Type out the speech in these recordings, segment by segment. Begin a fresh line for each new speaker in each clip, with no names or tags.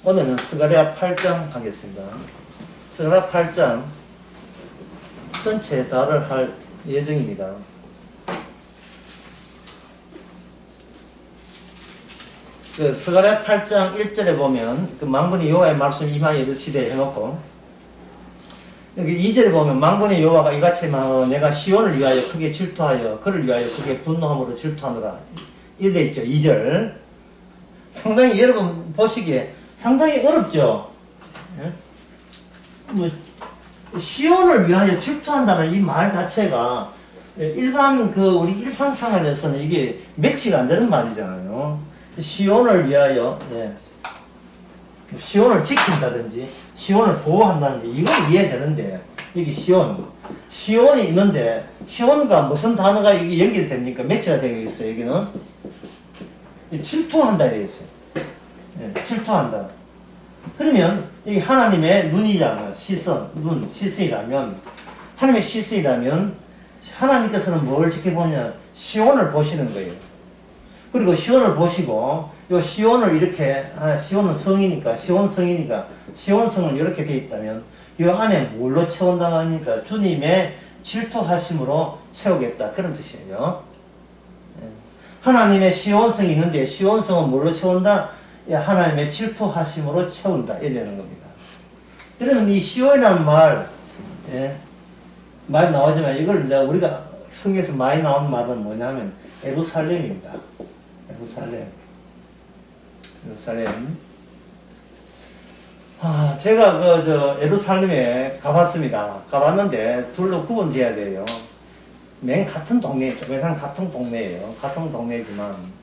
오늘은 스가랴 8장 하겠습니다. 스가랴 8장 전체 다를 할 예정입니다. 그 스가랴 8장 1절에 보면 그 만군의 여호와의 말씀 임하여 이르시되 해놓고, 여기 2절에 보면 만군의 여호와가 이같이 말하노 내가 시온을 위하여 크게 질투하여 그를 위하여 크게 분노함으로 질투하노라. 이래 있죠. 2절. 상당히 여러분 보시기에 상당히 어렵죠. 예? 뭐 시온을 위하여 질투한다는 이 말 자체가 일반 우리 일상생활에서는 이게 매치가 안 되는 말이잖아요. 시온을 위하여, 예. 시온을 지킨다든지 시온을 보호한다든지 이건 이해되는데, 여기 시온이 있는데 시온과 무슨 단어가 이게 연결됩니까? 매치가 되어 있어요. 여기는 질투한다 이래 있어요. 예, 질투한다. 그러면 이 하나님의 눈이라면 시선이라면, 하나님의 시선이라면 하나님께서는 뭘 지켜보냐? 시온을 보시는 거예요. 그리고 시온을 보시고, 요 시온을 이렇게, 시온은 성이니까, 시온성은 이렇게 되어 있다면, 요 안에 뭘로 채운다 말입니까? 주님의 질투하심으로 채우겠다. 그런 뜻이에요. 하나님의 시온성이 있는데, 시온성은 뭘로 채운다? 하나님의 질투하심으로 채운다. 이래 되는 겁니다. 그러면 이 시온이라는 말, 많이 나오지만, 이걸 우리가 성경에서 많이 나오는 말은 뭐냐면, 예루살렘입니다. 예루살렘. 제가 예루살렘에 가봤습니다. 가봤는데 둘로 구분지어야 돼요. 맨 같은 동네, 조그만 같은 동네예요. 같은 동네지만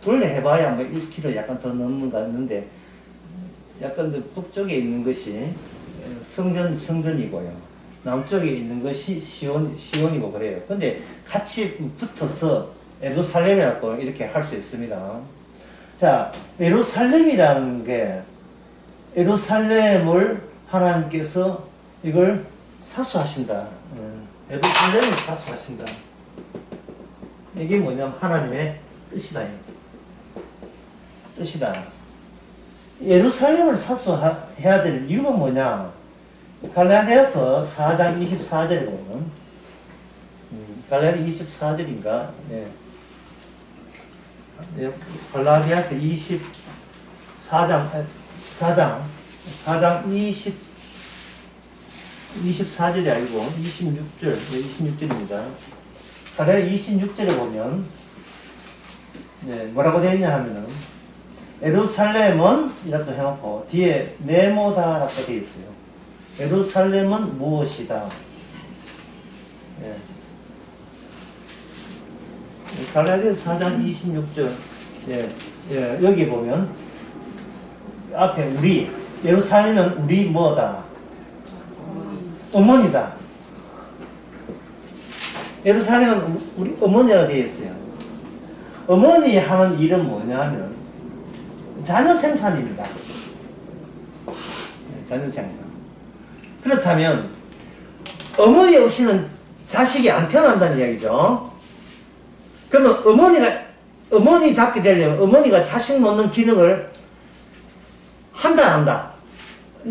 둘레 해봐야 뭐 1km 약간 더 넘는데, 약간 더 북쪽에 있는 것이 성전이고요. 남쪽에 있는 것이 시온이고 그래요. 근데 같이 붙어서 예루살렘이라고 이렇게 할 수 있습니다. 자, 예루살렘이라는 게, 예루살렘을 하나님께서 이걸 사수하신다. 예루살렘을 사수하신다. 이게 뭐냐면 하나님의 뜻이다. 뜻이다. 예루살렘을 사수해야 될 이유가 뭐냐? 갈라디아서 4장 24절에 보면, 갈라디아 24절인가? 예. 갈라디아서 4장 24절이 아니고 26절입니다. 갈라디아 26절에 보면, 뭐라고 되어 있냐 하면은, 예루살렘은 이렇게 해놓고 뒤에 네모다라고 되어 있어요. 예루살렘은 무엇이다? 갈라디아서 4장 26절. 여기 보면 앞에 예루살렘은 우리 뭐다? 어머니다. 예루살렘은 우리 어머니라고 되어 있어요. 어머니 하는 일은 뭐냐면 자녀 생산입니다. 자녀 생산. 그렇다면 어머니 없이는 자식이 안 태어난다는 이야기죠. 그러면 어머니 잡게 되려면 어머니가 자식 놓는 기능을 한다, 안 한다?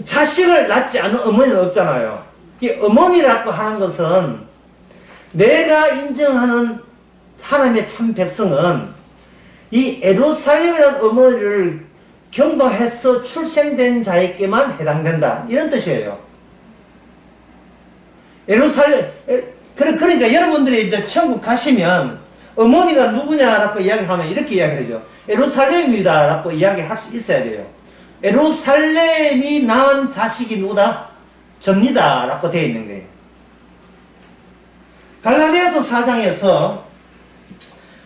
자식을 낳지 않은 어머니는 없잖아요. 어머니라고 하는 것은 내가 인정하는 하나님의 참 백성은 이 예루살렘이라는 어머니를 경도해서 출생된 자에게만 해당된다. 이런 뜻이에요. 그러니까 여러분들이 이제 천국 가시면 어머니가 누구냐라고 이야기하면 이렇게 이야기하죠. 예루살렘이다 라고 이야기할 수 있어야 돼요. 예루살렘이 낳은 자식이 누구다? 접니다 라고 되어 있는 거예요. 갈라디아서 4장에서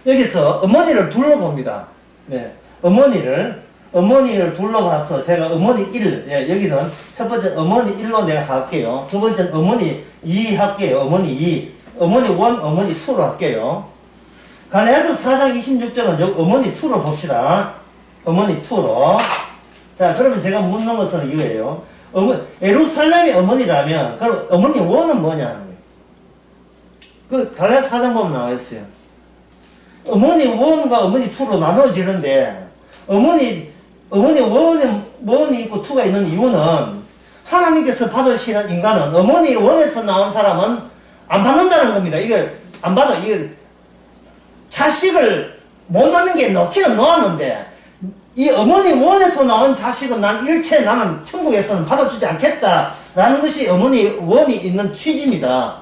여기서 어머니를 둘러봅니다. 어머니를 둘러봐서 제가 어머니 1, 여기는 첫 번째 어머니 1로 내가 할게요. 두 번째는 어머니 2 할게요. 어머니 2, 어머니 1, 어머니 2로 할게요. 갈라디아서 4장 26절은 여기 어머니 2로 봅시다. 어머니 2로. 자, 그러면 제가 묻는 것은 이거예요. 예루살렘이 어머니라면, 그럼 어머니 1은 뭐냐 하는 거예요. 그 갈라디아서 4장 보면 나와 있어요. 어머니 1과 어머니 2로 나눠지는데, 어머니 1은 원이 있고 투가 있는 이유는 하나님께서 받으시는 인간은 어머니 원에서 나온 사람은 안 받는다는 겁니다. 이게 안 받아. 이게 자식을 못 낳는 게 넣기는 놓았는데 이 어머니 원에서 나온 자식은 난 일체 나는 천국에서는 받아주지 않겠다라는 것이 어머니 원이 있는 취지입니다.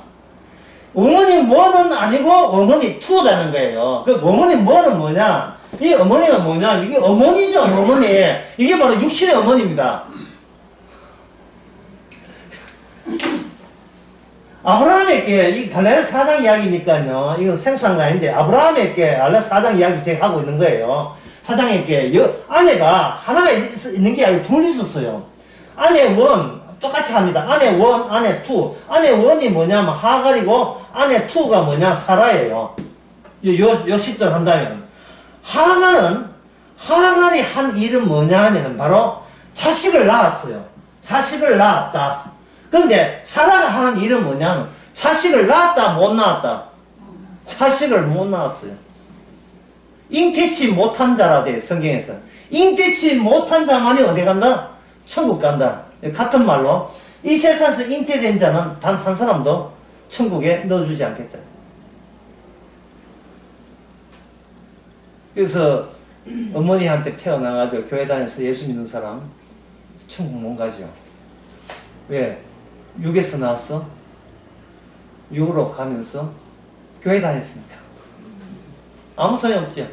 어머니 원은 아니고 어머니 투라는 거예요. 그 어머니 원은 뭐냐? 이 어머니가 뭐냐? 이게 어머니죠, 어머니. 이게 바로 육신의 어머니입니다. 아브라함에게, 이 갈라디아 4장 이야기니까요. 이건 생소한 거 아닌데, 아브라함에게 갈라디아 4장 이야기 제가 하고 있는 거예요. 4장에게 아내가 하나가 있는 게 아니고 둘 있었어요. 아내 원, 똑같이 합니다. 아내 원, 아내 투. 아내 원이 뭐냐면 하갈이고, 아내 투가 뭐냐? 사라예요. 요 식들 한다면. 하갈이 한 일은 뭐냐 하면은 바로 자식을 낳았어요. 자식을 낳았다. 그런데 사라가 하는 일은 뭐냐면 자식을 낳았다 못 낳았다. 자식을 못 낳았어요. 잉태치 못한 자라 돼 성경에서. 잉태치 못한 자만이 어디 간다? 천국 간다. 같은 말로 이 세상에서 잉태된 자는 단 한 사람도 천국에 넣어주지 않겠다. 그래서 어머니한테 태어나가지고 교회 다녀서 예수 믿는 사람 천국 못 가죠. 왜? 육에서 나왔어? 육으로 가면서 교회 다녔으니까. 아무 소용없죠.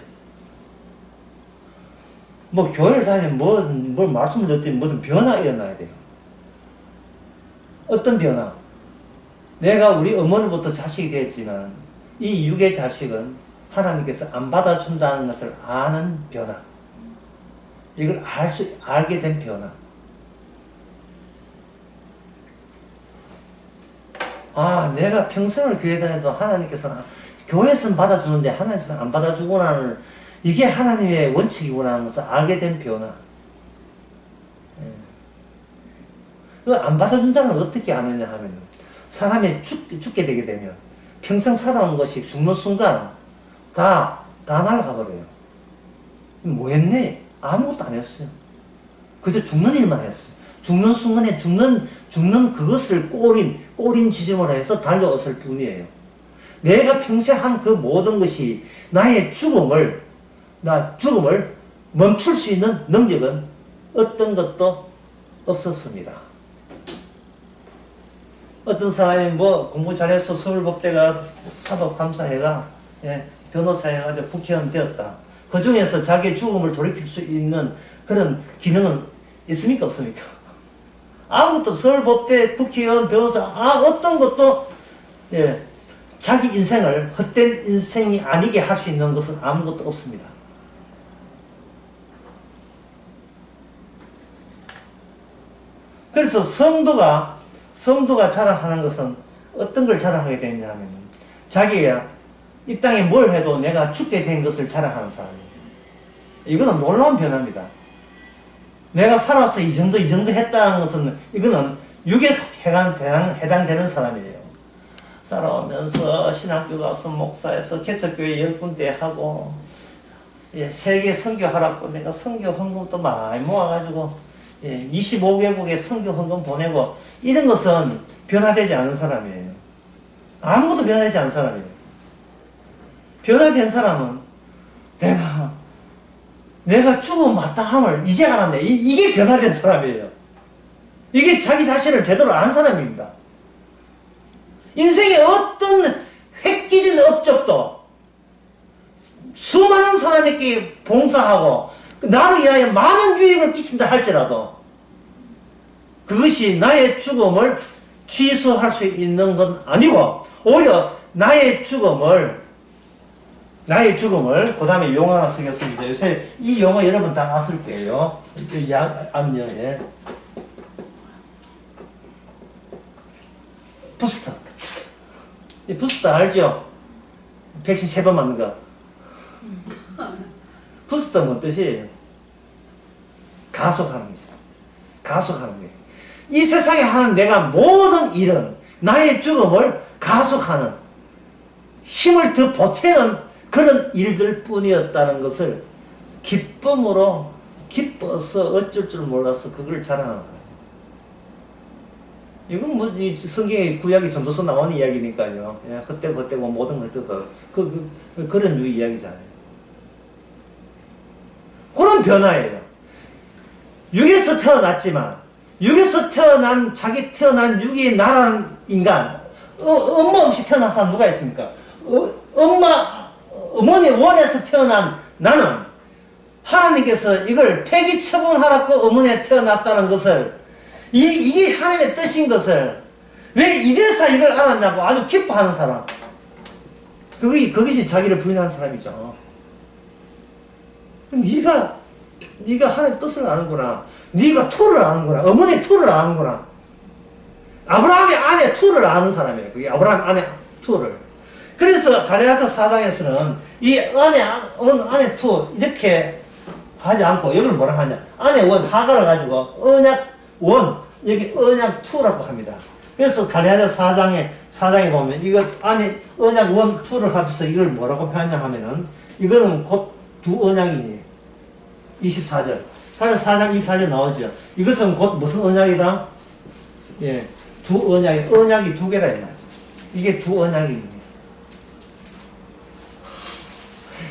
뭐 교회를 다니면 뭘 말씀을 듣더니 무슨 변화 일어나야 돼요. 어떤 변화? 내가 우리 어머니부터 자식이 됐지만 이 육의 자식은 하나님께서 안 받아준다는 것을 아는 변화. 이걸 알게 된 변화. 아, 내가 평생을 교회 다녀도 하나님께서는 교회에서는 받아주는데 하나님께서는 안 받아주구나는 이게 하나님의 원칙이구나 하는 것을 알게 된 변화. 안 받아준다는 걸 어떻게 아느냐 하면 사람이 죽게 되게 되면 평생 살아온 것이 죽는 순간 다 날아가 버려요. 뭐 했네? 아무것도 안 했어요. 그저 죽는 일만 했어요. 죽는 순간에 죽는 그것을 꼬린 지점으로 해서 달려왔을 뿐이에요. 내가 평생 한 그 모든 것이 나의 죽음을 멈출 수 있는 능력은 어떤 것도 없었습니다. 어떤 사람이 뭐 공부 잘해서 서울법대가 사법감사회가 변호사 해가지고 국회의원 되었다. 그 중에서 자기의 죽음을 돌이킬 수 있는 그런 기능은 있습니까? 없습니까? 아무것도 서울법대 국회의원 변호사 어떤 것도 자기 인생을 헛된 인생이 아니게 할 수 있는 것은 아무것도 없습니다. 그래서 성도가 자랑하는 것은 어떤 걸 자랑하게 되느냐 하면 자기가 이 땅에 뭘 해도 내가 죽게 된 것을 자랑하는 사람이에요. 이거는 놀라운 변화입니다. 내가 살아서 이 정도 했다는 것은 이거는 육에 해당되는 사람이에요. 살아오면서 신학교 가서 목사에서 개척교회 10군데 하고 세계 선교하라고 내가 선교 헌금도 많이 모아가지고 25개국에 선교 헌금 보내고 이런 것은 변화되지 않은 사람이에요. 아무것도 변화되지 않은 사람이에요. 변화된 사람은 내가 죽음 마땅함을 이제 알았네. 이게 변화된 사람이에요. 이게 자기 자신을 제대로 아는 사람입니다. 인생의 어떤 획기진 업적도 수많은 사람에게 봉사하고 나로 인하여 많은 유익을 끼친다 할지라도 그것이 나의 죽음을 취소할 수 있는 건 아니고 오히려 나의 죽음을 그 다음에 용어 하나 쓰겠습니다. 요새 이 용어 여러분 다 아실 거예요. 앞면에 부스터. 이 부스터 알죠? 백신 3번 맞는 거. 부스터 뭔 뜻이에요? 가속하는 거죠. 가속하는 거예요. 이 세상에 하는 내가 모든 일은 나의 죽음을 가속하는 힘을 더 보태는 그런 일들 뿐이었다는 것을 기쁨으로 기뻐서 어쩔 줄 몰라서 그걸 자랑하는 사람. 이건 뭐, 이 성경의 구약이 전도서 나오는 이야기니까요. 예, 헛되고 뭐 모든 것들, 그런 류 이야기잖아요. 그런 변화예요. 육에서 태어났지만, 육에서 태어난, 자기 태어난 육이 나라는 인간, 엄마 없이 태어난 사람 누가 있습니까? 어머니 원에서 태어난 나는 하나님께서 이걸 폐기 처분하라고 어머니에 태어났다는 것을, 이게 하나님의 뜻인 것을 왜 이제서 이걸 알았냐고 아주 기뻐하는 사람. 그것이 자기를 부인하는 사람이죠. 네가 하나님의 뜻을 아는구나. 네가 투를 아는구나. 어머니의 투를 아는구나. 아브라함의 아내 투를 아는 사람이에요. 그게 아브라함의 아내 투를. 그래서 갈라디아서 4장에서는 이 아내 투 이렇게 하지 않고 여기를 뭐라 하냐. 아내 원 하가를 가지고 언약 원 여기 언약 투라고 합니다. 그래서 갈라디아서 4장에 보면 이거 안에 언약 원 투를 합해서 이걸 뭐라고 표현하냐 하면은 이거는 곧 두 언약이니 24절. 갈라디아서 4장 24절 나오죠. 이것은 곧 무슨 언약이다? 예, 두 언약이 두 개다 이 말이죠. 이게 두 언약입니다.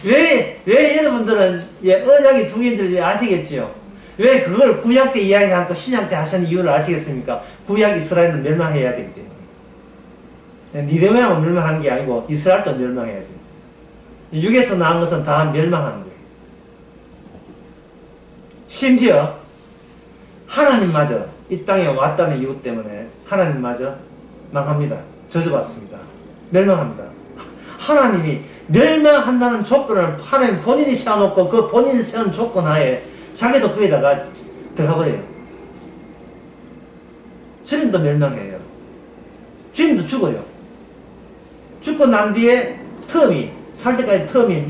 왜 여러분들은 예, 언약이 두 개인 줄 아시겠죠? 왜 그걸 구약 때 이야기 않고 신약 때 하시는 이유를 아시겠습니까? 구약 이스라엘은 멸망해야 되기 때문에. 니네만 멸망한 게 아니고 이스라엘도 멸망해야 돼요. 육에서 나온 것은 다 멸망하는 거예요. 심지어 하나님마저 이 땅에 왔다는 이유 때문에 하나님마저 망합니다. 저주받습니다. 멸망합니다. 하나님이 멸망한다는 조건을 하나님 본인이 세워놓고 그 본인이 세운 조건 하에 자기도 거기다가 들어가버려요. 주님도 멸망해요. 주님도 죽어요. 죽고 난 뒤에 살 때까지 텀이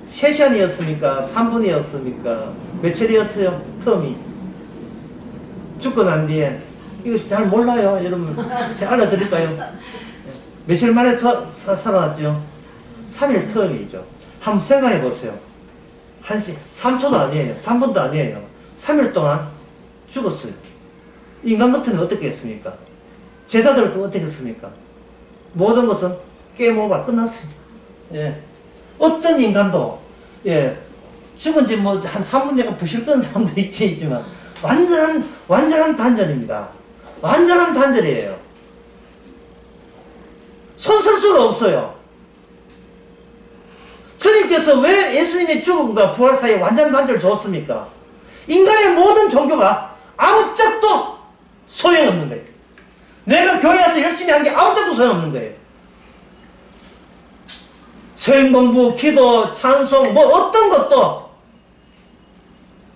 3시간이었습니까? 3분이었습니까? 며칠이었어요? 텀이. 죽고 난 뒤에 이거 잘 몰라요. 여러분 제가 알려드릴까요? 며칠 만에 살아났죠? 3일 텀이죠. 한번 생각해 보세요. 3초도 아니에요. 3분도 아니에요. 3일 동안 죽었어요. 인간 같으면 어떻게 했습니까? 제자들은 어떻게 했습니까? 모든 것은 게임 오버 끝났어요. 예. 어떤 인간도, 예, 죽은 지 뭐 한 3분 내가 부실 건 사람도 있지만, 완전한 단절입니다. 완전한 단절이에요. 손 쓸 수가 없어요. 주님께서 왜 예수님의 죽음과 부활 사이에 완전 단절을 줬습니까? 인간의 모든 종교가 아무 짝도 소용없는 거예요. 내가 교회 와서 열심히 한 게 아무 짝도 소용없는 거예요. 서인 공부, 기도, 찬송, 뭐 어떤 것도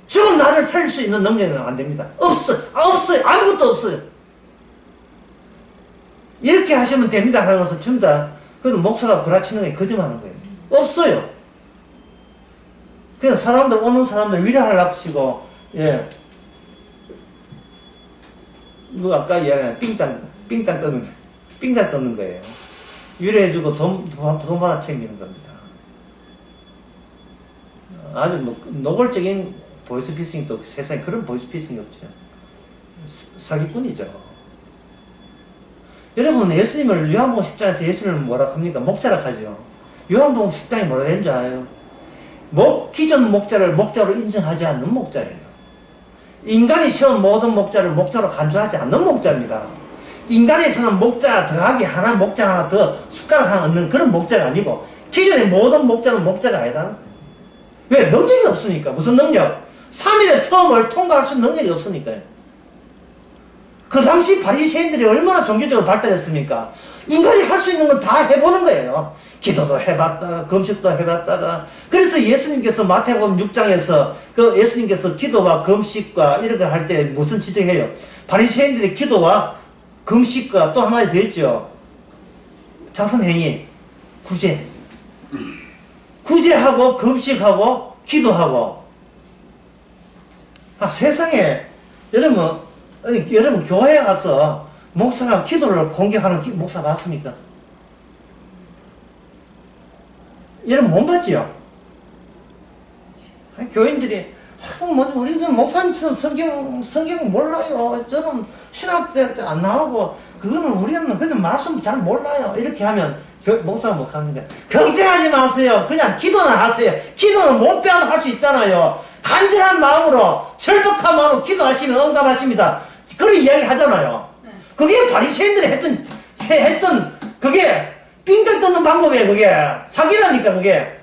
죽은 나를 살릴 수 있는 능력은 안 됩니다. 없어요. 아무것도 없어요. 이렇게 하시면 됩니다 하는 것은 전부 다 그건 목사가 구라치는 게 거짓말하는 거예요. 없어요. 그냥 오는 사람들 위로하려고 치고, 예. 뭐 아까 이야기한 삥땅 뜯는 거예요. 위로해주고 돈 받아 챙기는 겁니다. 아주 뭐 노골적인 보이스피싱이 또 세상에 그런 보이스피싱이 없죠. 사기꾼이죠. 여러분 예수님을 요한복음 10장에서 예수님을 뭐라 합니까? 목자라 하죠. 요한복음 10장이 뭐라 되는 줄 알아요? 기존 목자를 목자로 인정하지 않는 목자예요. 인간이 세운 모든 목자를 목자로 간주하지 않는 목자입니다. 인간이 세운 목자 더하기 하나 목자 하나 더 숟가락 하나 얻는 그런 목자가 아니고 기존의 모든 목자는 목자가 아니다는 거예요. 왜? 능력이 없으니까. 무슨 능력? 3일의 텀을 통과할 수 있는 능력이 없으니까요. 그 당시 바리새인들이 얼마나 종교적으로 발달했습니까? 인간이 할 수 있는 건 다 해보는 거예요. 기도도 해봤다가 금식도 해봤다가. 그래서 예수님께서 마태복음 6장에서 그 예수님께서 기도와 금식과 이렇게 할 때 무슨 지적해요? 바리새인들이 기도와 금식과 또 하나 더 있죠. 자선행위, 구제하고 금식하고 기도하고. 세상에 여러분 교회에 가서 목사가 기도를 공격하는 목사 봤습니까? 여러분 못 봤지요? 교인들이 뭐, 우리 저 목사님처럼 성경 몰라요. 저는 신학대 안 나오고, 그거는 우리는 그냥 말씀 잘 몰라요. 이렇게 하면, 목사가 못 합니다. 걱정하지 마세요. 그냥 기도나 하세요. 기도는 못 배워도 할 수 있잖아요. 간절한 마음으로, 철벽한 마음으로 기도하시면 응답하십니다. 그런 이야기 하잖아요. 그게 바리새인들이 했던, 그게, 삥땅 뜯는 방법이에요, 그게. 사기라니까, 그게.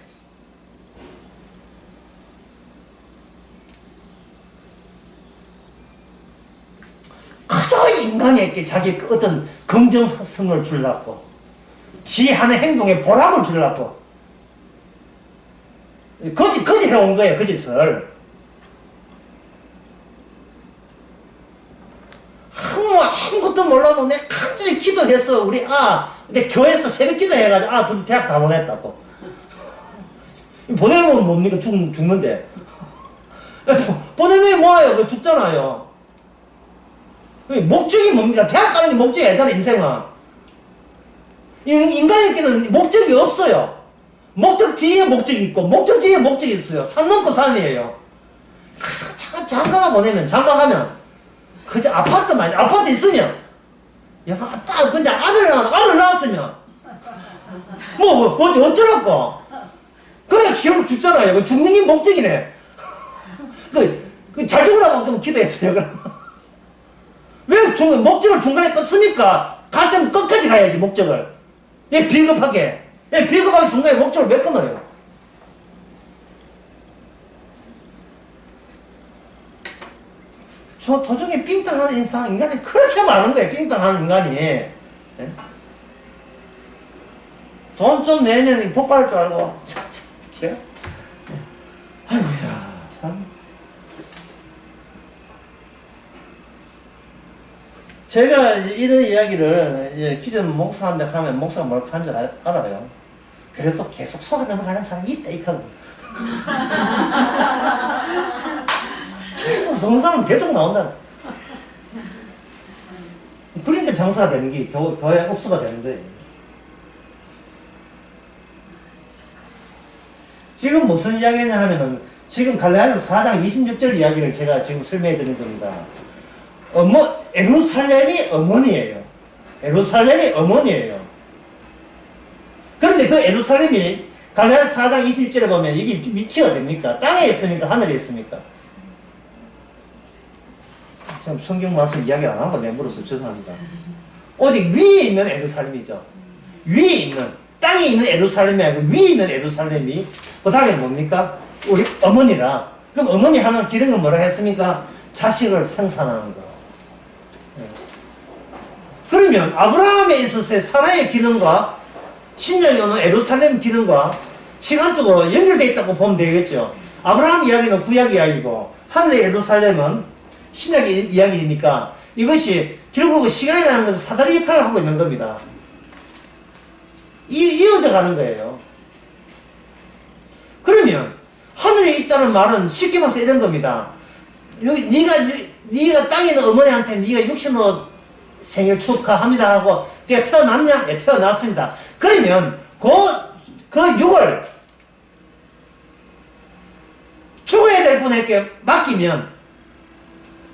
그저 인간에게 자기 어떤 긍정성을 주려고, 지 하는 행동에 보람을 주려고, 거짓 해온 거예요, 거짓을. 뭐 아무것도 몰라도 내 간절히 기도해서 내 교회에서 새벽 기도 해가지고 둘이 대학 다 보냈다고. 보내면 뭡니까? 죽는데. 보내면 뭐예요? 그 죽잖아요. 목적이 뭡니까? 대학 가는 게 목적이 아니잖아, 인생은. 인간에게는 목적이 없어요. 목적 뒤에 목적이 있고, 목적 뒤에 목적이 있어요. 산 넘고 산이에요. 그래서 장가만 보내면, 장가가면, 그저 아파트 있으면, 근데 아들 낳았으면, 어쩌라고. 그래, 결국 죽잖아요. 죽는 게 목적이네. 잘 죽으라고 좀 기도했어요, 그럼. 왜 목적을 중간에 껐습니까? 갈 때는 끝까지 가야지, 목적을. 비겁하게 중간에 목적을 왜 끊어요? 도중에 삥땅하는 인간이 그렇게 많은 거예요, 삥땅하는 인간이. 예? 돈 좀 내면 복받을 줄 알고. 아이고야, 참. 제가 이런 이야기를 기존 목사한테 하면 목사가 뭘 하는 줄 알아요. 그래도 계속 속아 넘어가는 사람이 있다 이거고. 계속 성사는 계속 나온다. 그러니까 장사가 되는 게 교회 업소가 되는 거예요. 지금 무슨 이야기냐 하면은 지금 갈라디아서 4장 26절 이야기를 제가 지금 설명해 드리는 겁니다. 예루살렘이 어머니예요. 예루살렘이 어머니예요. 그런데 그 예루살렘이 갈라디아서 4장 26절에 보면 이게 위치가 됩니까? 땅에 있습니까? 하늘에 있습니까? 참 성경 말씀 이야기 안 하고 내물어서 죄송합니다. 오직 위에 있는 예루살렘이죠. 위에 있는, 땅에 있는 예루살렘이 아니고 위에 있는 예루살렘이, 그 다음에 뭡니까? 우리 어머니라. 그럼 어머니 하는 기능은 뭐라 했습니까? 자식을 생산하는 거. 그러면 아브라함에 있어서의 사라의 기능과 신약에 오는 예루살렘 기능과 시간적으로 연결되어 있다고 보면 되겠죠. 아브라함 이야기는 구약 이야기고 하늘의 예루살렘은 신약 이야기니까 이것이 결국 시간이라는 것은 사다리 역할을 하고 있는 겁니다. 이어져 가는 거예요. 그러면 하늘에 있다는 말은 쉽게 말해서 이런 겁니다. 네가 땅에 있는 어머니한테 네가 육신으로 생일 축하합니다 하고 네가 태어났냐? 네, 태어났습니다. 그러면 그 육을 죽어야 될 분에게 맡기면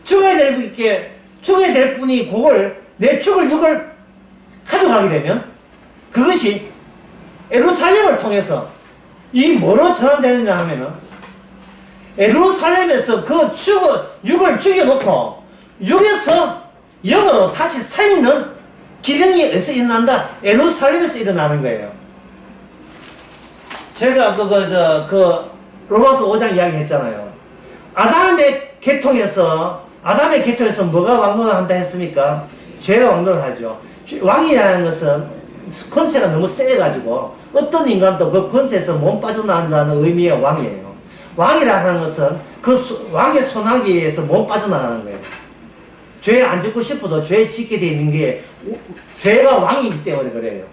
죽어야 될 분이 그걸 내 죽을 육을 가져가게 되면 그것이 예루살렘을 통해서 이 뭐로 전환되느냐 하면은 예루살렘에서 그 육을 죽여놓고 육에서 영으로 다시 살리는 기능이 어디서 일어난다? 예루살렘에서 일어나는 거예요. 제가 로마서 5장 이야기 했잖아요. 아담의 계통에서 뭐가 왕노를 한다 했습니까? 죄가 왕노를 하죠. 왕이라는 것은 권세가 너무 세가지고 어떤 인간도 그 권세에서 못 빠져나간다는 의미의 왕이에요. 왕이라는 것은 그 왕의 손아귀에서 못 빠져나가는 거예요. 죄 안 짓고 싶어도 죄 짓게 돼 있는 게 죄가 왕이기 때문에 그래요.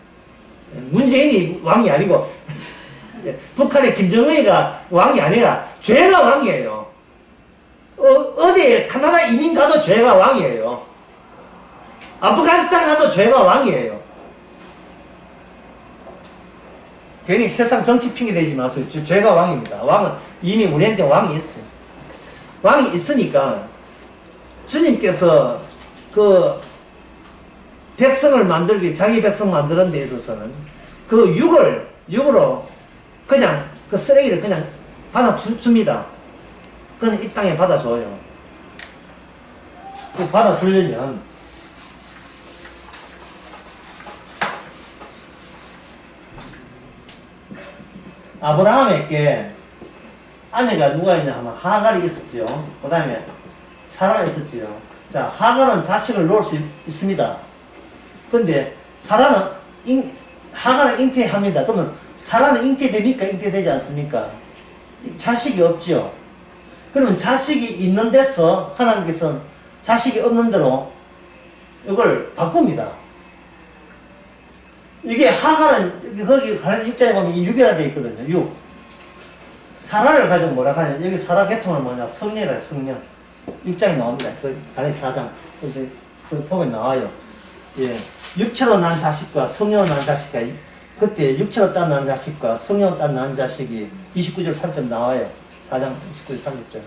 문재인이 왕이 아니고 북한의 김정은이가 왕이 아니라 죄가 왕이에요. 어디에 카나다 이민 가도 죄가 왕이에요. 아프가니스탄 가도 죄가 왕이에요. 괜히 세상 정치 핑계 대지 마세요. 죄가 왕입니다. 왕은 이미 우리한테 왕이 있어요. 왕이 있으니까 주님께서 그 백성을 만들기, 자기 백성 만드는 데 있어서는 그 육으로 그냥 그 쓰레기를 그냥 받아줍니다. 그건 이 땅에 받아줘요. 그 받아주려면 아브라함에게 아내가 누가 있냐 하면 하갈이 있었죠. 그 다음에 사라가 있었죠. 자, 하갈은 자식을 놓을 수 있습니다. 근데 하갈은 잉태합니다. 그러면 사라는 잉태됩니까? 잉태되지 않습니까? 자식이 없죠. 그러면 자식이 있는 데서 하나님께서는 자식이 없는 대로 이걸 바꿉니다. 이게 하갈은 거기 가라사 6장에 보면 6이라 되어 있거든요. 6. 사라를 가지고 뭐라 하냐. 여기 사라 계통을 뭐냐. 성녀라, 성녀. 6장에 나옵니다. 그 가라사 4장. 그 보면 나와요. 예. 육체로 난 자식과 성령으로 난 자식과, 그때 육체로 딴 자식과 성령으로 딴 자식이 29절 3점 나와요. 4장 29절 30절.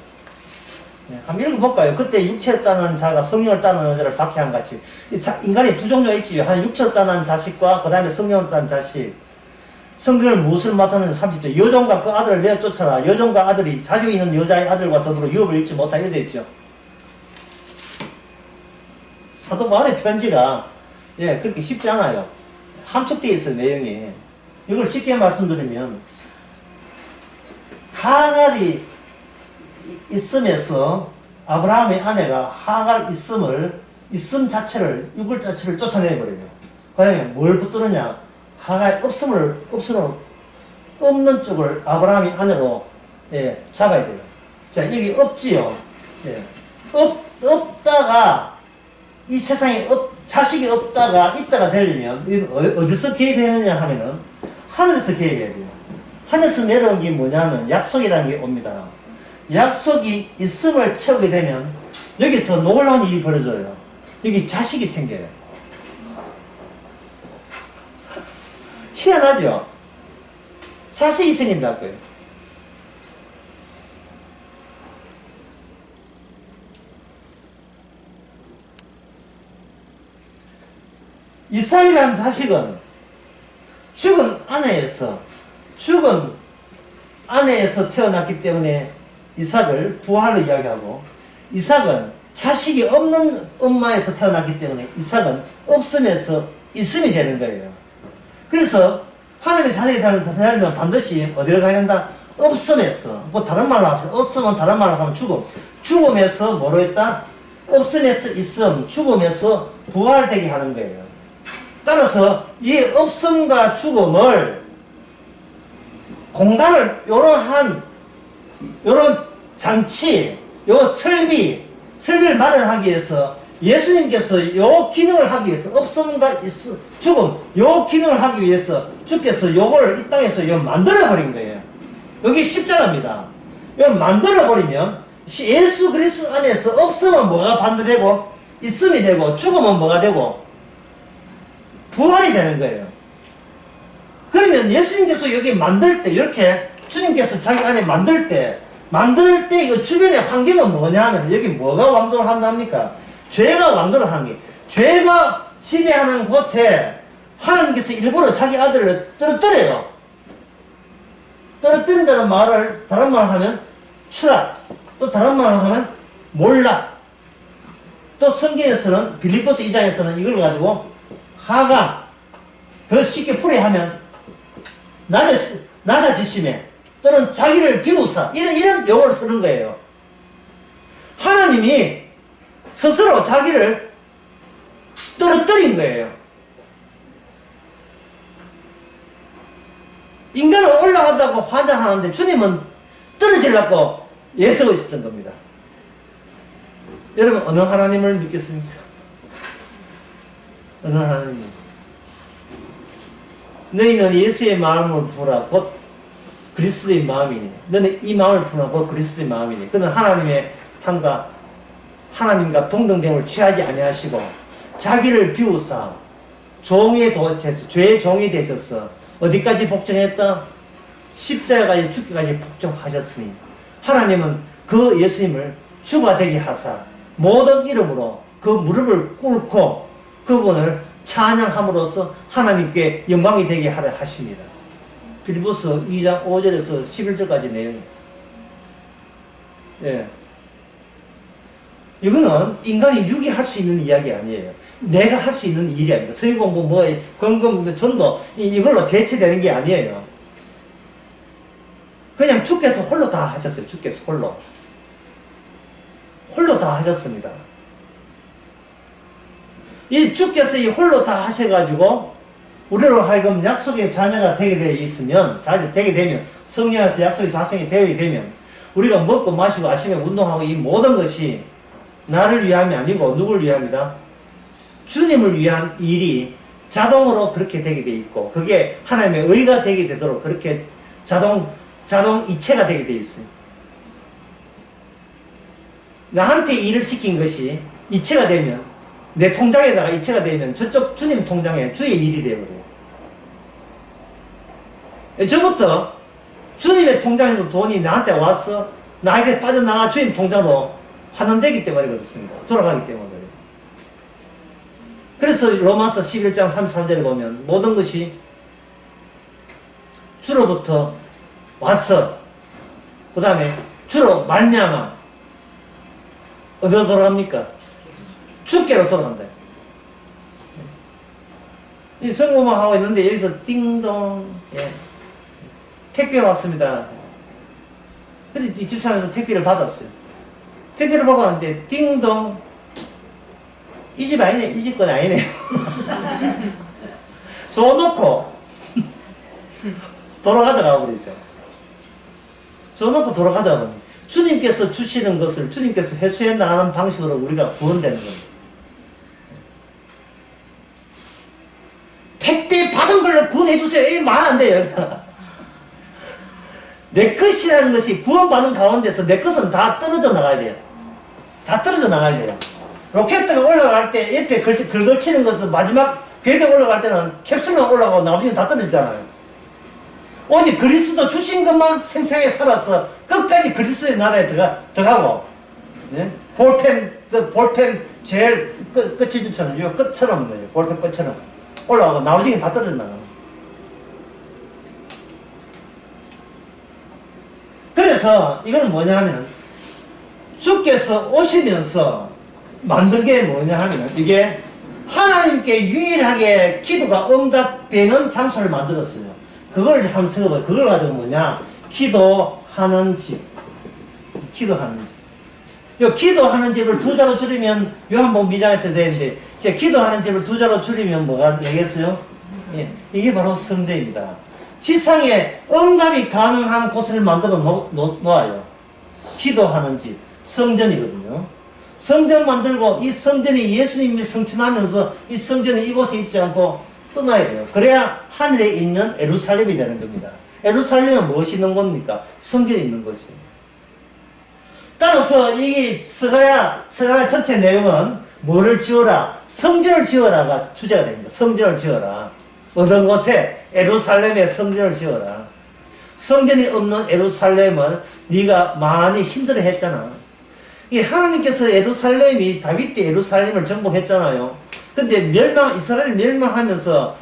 네, 한번 읽어볼까요? 그때 육체로 따는 자가 성령을 따는 자를 박해한 같이. 인간이 두 종류가 있지. 한 육체로 따는 자식과 그 다음에 성령을 따는 자식. 성경을 무엇을 맡았는지 30절. 여종과 그 아들을 내어 쫓아라. 여종과 아들이 자주 있는 여자의 아들과 더불어 유업을 잃지 못하게 이렇게 되어 있죠. 사도 바울의 편지가 예, 그렇게 쉽지 않아요. 함축되어 있어요, 내용이. 이걸 쉽게 말씀드리면, 하갈이 있음에서 아브라함의 아내가 하갈 있음 자체를, 육을 자체를 쫓아내버려요. 그 다음에 뭘 붙들느냐? 하갈 없는 쪽을 아브라함의 아내로, 예, 잡아야 돼요. 자, 여기 없지요. 예. 없다가, 이 세상에 자식이 없다가 있다가 되려면 어디서 개입해야 하느냐 하면은 하늘에서 개입해야 돼요. 하늘에서 내려온 게 뭐냐면 약속이라는 게 옵니다. 약속이 있음을 채우게 되면 여기서 놀라운 일이 벌어져요. 여기 자식이 생겨요. 희한하죠? 자식이 생긴다고요. 이삭이라는 자식은 죽은 아내에서 태어났기 때문에 이삭을 부활로 이야기하고, 이삭은 자식이 없는 엄마에서 태어났기 때문에 이삭은 없음에서 있음이 되는 거예요. 그래서 하나님의 자식이 살면 반드시 어디를 가야 된다? 없음에서. 뭐 다른 말로 합시다. 없으면 다른 말로 하면 죽음에서 뭐로 했다? 없음에서 있음, 죽음에서 부활되게 하는 거예요. 따라서 이 없음과 죽음을 공간을 요런 장치, 요 설비를 마련하기 위해서 예수님께서 요 기능을 하기 위해서 없음과 죽음, 요 기능을 하기 위해서 주께서 요걸 이 땅에서 요 만들어버린 거예요. 여기 십자가입니다. 요 만들어버리면 예수 그리스도 안에서 없음은 뭐가 반대되고 있음이 되고 죽음은 뭐가 되고 부활이 되는 거예요. 그러면 예수님께서 여기 만들 때, 이렇게 주님께서 자기 안에 만들 때 이 주변의 환경은 뭐냐 하면 여기 뭐가 왕도를 한답니까? 죄가 왕도를 하는 게, 죄가 지배하는 곳에 하나님께서 일부러 자기 아들을 떨어뜨려요. 떨어뜨린다는 말을 다른 말로 하면 추락, 또 다른 말로 하면 몰락, 또 성경에서는 빌립보서 2장에서는 이걸 가지고 하가, 그 쉽게 풀이하면 낮아지심에 또는 자기를 비우사 이런 용어를 쓰는 거예요. 하나님이 스스로 자기를 떨어뜨린 거예요. 인간은 올라간다고 환장하는데 주님은 떨어지려고 애쓰고 있었던 겁니다. 여러분 어느 하나님을 믿겠습니까? 어느 하나님? 너희는 예수의 마음을 부으라 곧 그리스도의 마음이니, 너는 이 마음을 부으라 곧 그리스도의 마음이니. 그는 하나님과 동등됨을 취하지 아니하시고 자기를 비우사 죄의 종이 되셔서 어디까지 복종했다? 십자가까지 죽기까지 복종하셨으니 하나님은 그 예수님을 주가 되게 하사 모든 이름으로 그 무릎을 꿇고 그분을 찬양함으로써 하나님께 영광이 되게 하려 하십니다. 빌립보서 2장 5절에서 11절까지 내용이에요. 예. 이거는 인간이 유기할 수 있는 이야기 아니에요. 내가 할 수 있는 일이 아닙니다. 성경 공부, 건금, 전도, 이걸로 대체되는 게 아니에요. 그냥 주께서 홀로 다 하셨어요. 주께서 홀로. 홀로 다 하셨습니다. 이 주께서 이 홀로 다 하셔가지고, 우리로 하여금 약속의 자녀가 되게 되어 있으면, 되게 되면, 성령에서 약속의 자성이 되게 되면, 우리가 먹고 마시고 아침에 운동하고 이 모든 것이 나를 위함이 아니고 누구를 위함이다? 주님을 위한 일이 자동으로 그렇게 되게 돼 있고 그게 하나님의 의가 되게 되도록 그렇게 자동 이체가 되게 돼 있어요. 나한테 일을 시킨 것이 이체가 되면 내 통장에다가 이체가 되면 저쪽 주님 통장에 주의 일이 되어버려요. 저부터 주님의 통장에서 돈이 나한테 와서 나에게 빠져나가 주님 통장으로 환원되기 때문에 그렇습니다. 돌아가기 때문에. 그래서 로마서 11장 33절에 보면 모든 것이 주로부터 왔어. 그 다음에 주로 말미암아 어디로 돌아갑니까? 주께로 돌아간다. 이 성공만 하고 있는데 여기서 띵동 택배 왔습니다. 근데 이 집사람에서 택배를 받았어요. 택배를 받고 왔는데 띵동 이 집 아니네. 이 집 건 아니네. 줘놓고 돌아가다가 버리죠. 줘놓고 돌아가다 보니 주님께서 주시는 것을 주님께서 회수해 나가는 방식으로 우리가 구원되는 겁니다. 택배 받은 걸로 구원해 주세요. 이 말 안 돼요. 내 것이라는 것이 구원받는 가운데서 내 것은 다 떨어져 나가야 돼요. 다 떨어져 나가야 돼요. 로켓트가 올라갈 때 옆에 긁어치는 것은 마지막 궤도에 올라갈 때는 캡슐만 올라가고 나머지는 다 떨어졌잖아요. 오직 그리스도 주신 것만 생생하게 살아서 끝까지 그리스도의 나라에 들어가고 네? 볼펜 제일 끝이처럼 요 끝처럼 볼펜 끝처럼 올라가고 나머지는 다 떨어져 나가요. 그래서 이건 뭐냐 하면 주께서 오시면서 만든 게 뭐냐 하면 이게 하나님께 유일하게 기도가 응답되는 장소를 만들었어요. 그걸 한번 생각해봐요. 그걸 가지고 뭐냐? 기도하는 집. 기도하는 집. 요 기도하는 집을 두 자로 줄이면 요한복음 2장에서 되는데 이제 기도하는 집을 두 자로 줄이면 뭐가 되겠어요? 예, 이게 바로 성전입니다. 지상에 응답이 가능한 곳을 만들어 놓아요. 기도하는 집. 성전이거든요. 성전 만들고 이 성전이 예수님이 성천하면서 이 성전이 이곳에 있지 않고 떠나야 돼요. 그래야 하늘에 있는 예루살렘이 되는 겁니다. 예루살렘은 무엇이 있는 겁니까? 성전이 있는 것이에요. 따라서 이게 스가랴 전체 내용은 뭐를 지어라? 성전을 지어라가 주제가 됩니다. 성전을 지어라. 어떤 곳에? 예루살렘에 성전을 지어라. 성전이 없는 예루살렘을 네가 많이 힘들어 했잖아. 이 하나님께서 예루살렘이 다윗 때 예루살렘을 정복했잖아요. 근데 이스라엘 멸망하면서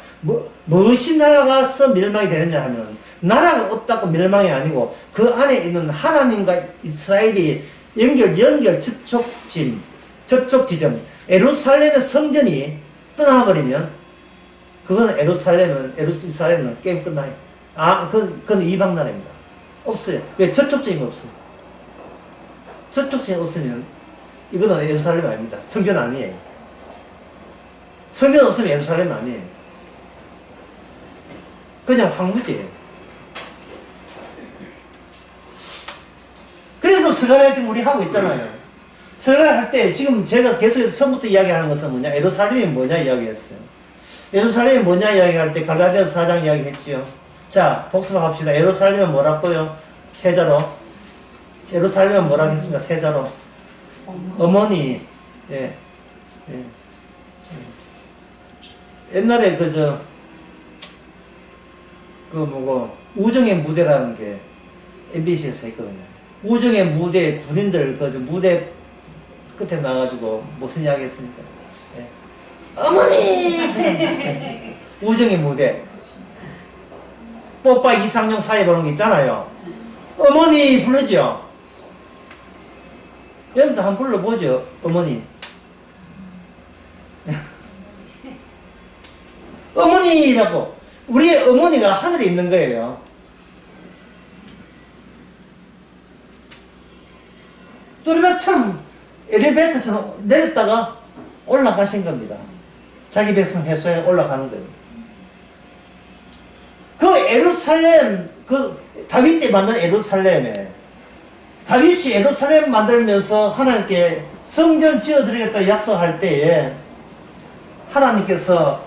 무엇이 나라가서 멸망이 되느냐 하면 나라가 없다고 멸망이 아니고 그 안에 있는 하나님과 이스라엘이 접촉 지점 예루살렘의 성전이 떠나버리면 그건 이스라엘은 게임 끝나요. 그건 이방 나라입니다. 없어요. 왜? 접촉점이 없어요. 접촉점이 없으면 이거는 예루살렘 아닙니다. 성전 아니에요. 성전 없으면 예루살렘 아니에요. 그냥 황무지예요. 그래서 스가랴 지금 우리 하고 있잖아요. 스가랴 할 때 지금 제가 계속해서 처음부터 이야기하는 것은 뭐냐? 예루살렘이 뭐냐 이야기했어요. 예루살렘이 뭐냐 이야기할 때 갈라디아서 4장 이야기했지요. 자, 복습합시다. 예루살렘은 뭐라고요? 세자로. 예루살렘은 뭐라고 했습니까? 세자로. 어머니. 예. 옛날에 우정의 무대라는 게 MBC에서 했거든요. 우정의 무대, 군인들, 무대 끝에 나와가지고 무슨 이야기 했습니까? 예. 어머니! 우정의 무대. 뽀빠 이상용 사이 보는 게 있잖아요. 어머니 부르죠? 여러분도 한번 불러보죠, 어머니. 어머니라고. 우리의 어머니가 하늘에 있는 거예요. 뚜리바처럼 엘리베이터처럼 내렸다가 올라가신 겁니다. 자기 백성 해소에 올라가는 거예요. 그 예루살렘, 그 다윗 때 만든 예루살렘에 다윗이 예루살렘 만들면서 하나님께 성전 지어드리겠다고 약속할 때에 하나님께서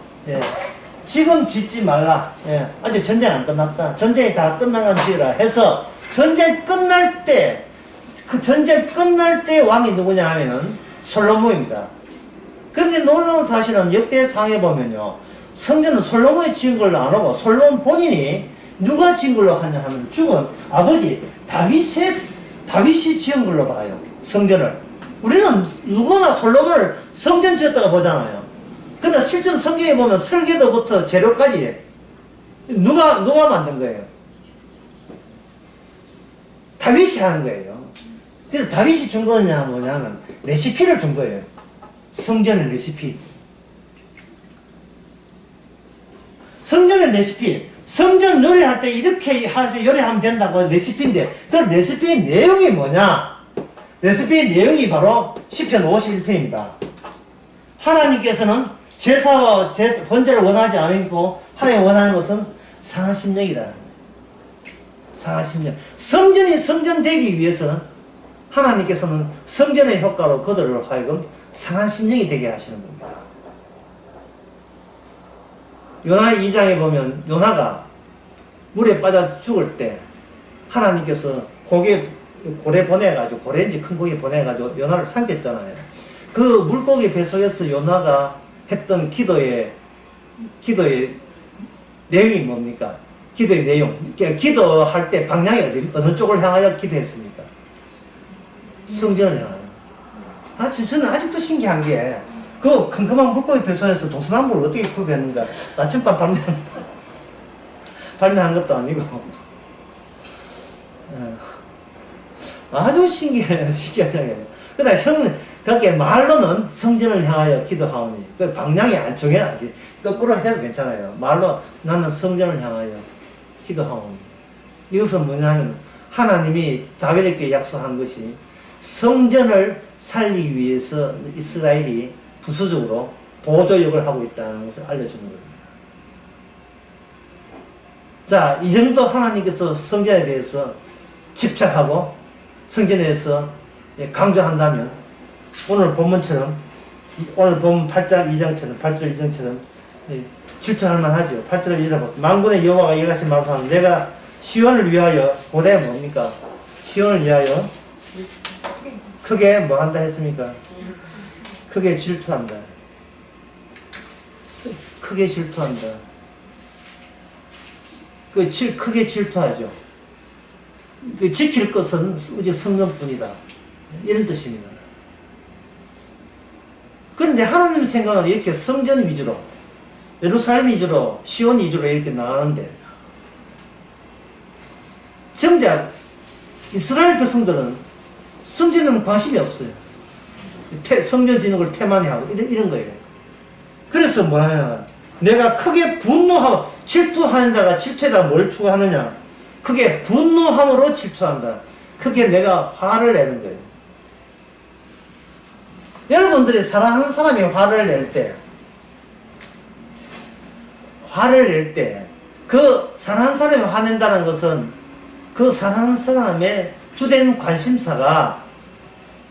지금 짓지 말라. 아직 전쟁 안 끝났다. 전쟁이 다 끝난 건 지으라 해서 전쟁 끝날 때, 그 전쟁 끝날 때 왕이 누구냐 하면은 솔로몬입니다. 그런데 놀라운 사실은 역대상에 보면요, 성전은 솔로몬이 지은 걸로 안 하고 솔로몬 본인이 누가 지은 걸로 하냐 하면 죽은 아버지 다윗이 지은 걸로 봐요. 성전을. 우리는 누구나 솔로몬을 성전 지었다가 보잖아요. 근데 실제로 성경에 보면 설계도부터 재료까지 누가 만든 거예요? 다윗이 한 거예요. 그래서 다윗이 준 거냐 뭐냐면 레시피를 준 거예요. 성전의 레시피. 성전의 레시피. 성전 요리할 때 이렇게 요리하면 된다고 레시피인데 그 레시피의 내용이 뭐냐? 레시피의 내용이 바로 시편 51편입니다. 하나님께서는 제사와 번제를 원하지 않고 하나님 원하는 것은 상한 심령이다. 상한 심령. 성전이 성전되기 위해서는 하나님께서는 성전의 효과로 그들을 하여금 상한 심령이 되게 하시는 겁니다. 요나 2장에 보면 요나가 물에 빠져 죽을 때 하나님께서 고래 보내가지고, 고래인지 큰 고기 보내가지고 요나를 삼켰잖아요. 그 물고기 뱃속에서 요나가 했던 기도의 내용이 뭡니까? 기도의 내용. 기도할 때 방향이 어느 쪽을 향하여 기도했습니까? 성전을 향하여. 저는 아직도 신기한 게, 그 컴컴한 물고기 뱃속에서 동서남북을 어떻게 구별했는가. 나침반 발매한 것도 아니고. 아주 신기하잖아요. 그러나 그렇게 말로는 성전을 향하여 기도하오니, 그 방향이 안 정해놔지. 거꾸로 해도 괜찮아요. 말로 나는 성전을 향하여 기도하오니. 이것은 뭐냐면, 하나님이 다윗에게 약속한 것이 성전을 살리기 위해서 이스라엘이 부수적으로 보조역을 하고 있다는 것을 알려주는 겁니다. 자, 이 정도 하나님께서 성전에 대해서 집착하고 성전에 대해서 강조한다면 오늘 본문처럼, 오늘 본 8절 2장처럼 질투할 만하죠. 8절을 읽어봐. 만군의 여호와가 이같이 말하는, 내가 시온을 위하여, 고대 뭡니까? 시온을 위하여 크게 뭐 한다 했습니까? 크게 질투한다. 크게 질투한다. 크게 질투하죠. 지킬 것은 오직 성전뿐이다. 이런 뜻입니다. 그런데 하나님 생각은 이렇게 성전 위주로, 예루살렘 위주로, 시온 위주로 이렇게 나가는데, 정작 이스라엘 백성들은 성전에는 관심이 없어요. 성전 짓는 걸 태만히 하고 이런 거예요. 그래서 뭐냐, 내가 크게 분노하고, 질투한다가 질투에다 뭘 추구하느냐, 크게 분노함으로 질투한다. 크게 내가 화를 내는 거예요. 여러분들이 사랑하는 사람이 화를 낼 때, 그 사랑하는 사람이 화낸다는 것은 그 사랑하는 사람의 주된 관심사가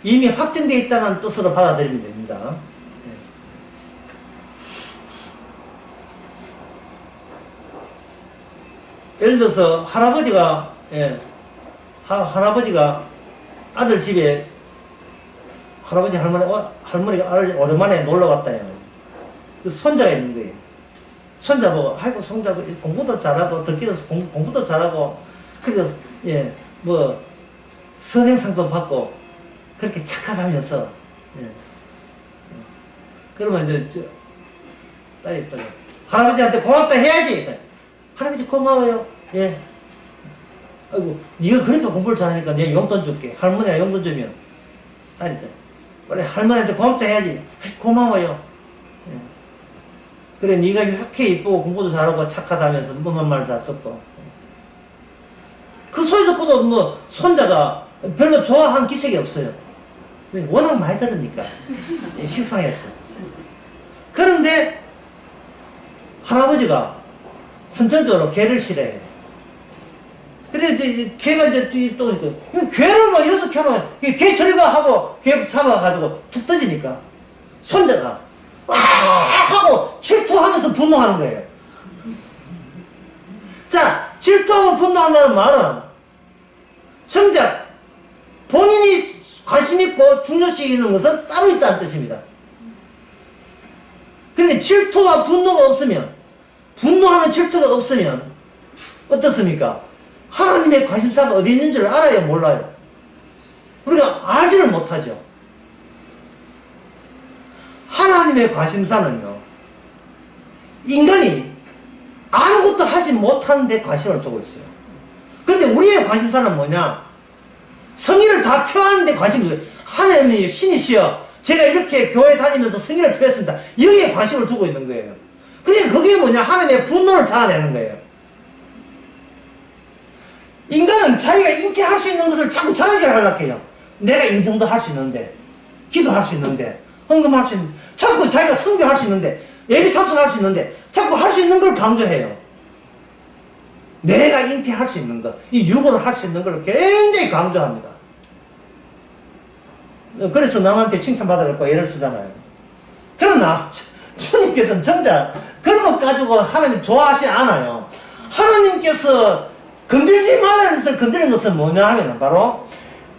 이미 확정되어 있다는 뜻으로 받아들이면 됩니다. 예를 들어서 할아버지가 아들 집에 할머니가 오랜만에 놀러 왔다요. 그 손자가 있는 거예요. 손자 보고, 아이고 손자 공부도 잘하고 듣기도 공부도 잘하고, 그래서 선행상도 받고 그렇게 착하다면서 예. 그러면 딸이 또 할아버지한테 고맙다 해야지. 할아버지 고마워요. 예. 아이고, 네가 그러니까 공부를 잘하니까 내가 용돈 줄게. 할머니가 용돈 주면 딸이 또 그래, 할머니한테 고맙다 해야지. 고마워요. 예. 그래, 네가 이렇게 이쁘고 공부도 잘하고 착하다면서 뭐만 말 잘 듣고. 그 소리 듣고도 뭐 손자가 별로 좋아한 기색이 없어요. 워낙 많이 들으니까 식상했어. 그런데 할아버지가 선천적으로 개를 싫어해. 그래 개가 이제 또 개를 뭐 6켜놓으면 개 저리가 하고 개 잡아가지고 툭 던지니까 손자가 와 하고 질투하면서 분노하는 거예요. 자, 질투하고 분노한다는 말은 정작 본인이 관심 있고 중요시 있는 것은 따로 있다는 뜻입니다. 그런데 질투와 분노가 없으면, 분노하는 질투가 없으면 어떻습니까? 하나님의 관심사가 어디 있는 줄 알아요, 몰라요? 우리가 알지를 못하죠. 하나님의 관심사는요, 인간이 아무것도 하지 못하는 데 관심을 두고 있어요. 그런데 우리의 관심사는 뭐냐? 성의를 다 표하는 데 관심이 있어요. 하나님이 신이시여, 제가 이렇게 교회 다니면서 성의를 표했습니다. 여기에 관심을 두고 있는 거예요. 그게 그게 뭐냐? 하나님의 분노를 자아내는 거예요. 인간은 자기가 인기할 수 있는 것을 자꾸 자랑을 하려고 해요. 내가 이 정도 할 수 있는데, 기도할 수 있는데, 헌금할 수 있는데, 자꾸 자기가 선교할 수 있는데, 예비 참석할 수 있는데, 자꾸 할 수 있는 걸 강조해요. 내가 인기할 수 있는 것, 이 유보를 할 수 있는 걸 굉장히 강조합니다. 그래서 남한테 칭찬받으려고 애를 쓰잖아요. 그러나 주님께서는 정작 그런 것 가지고 하나님 좋아하지 않아요. 하나님께서 건들지 말라는 것을 건드리는 것은 뭐냐 하면 바로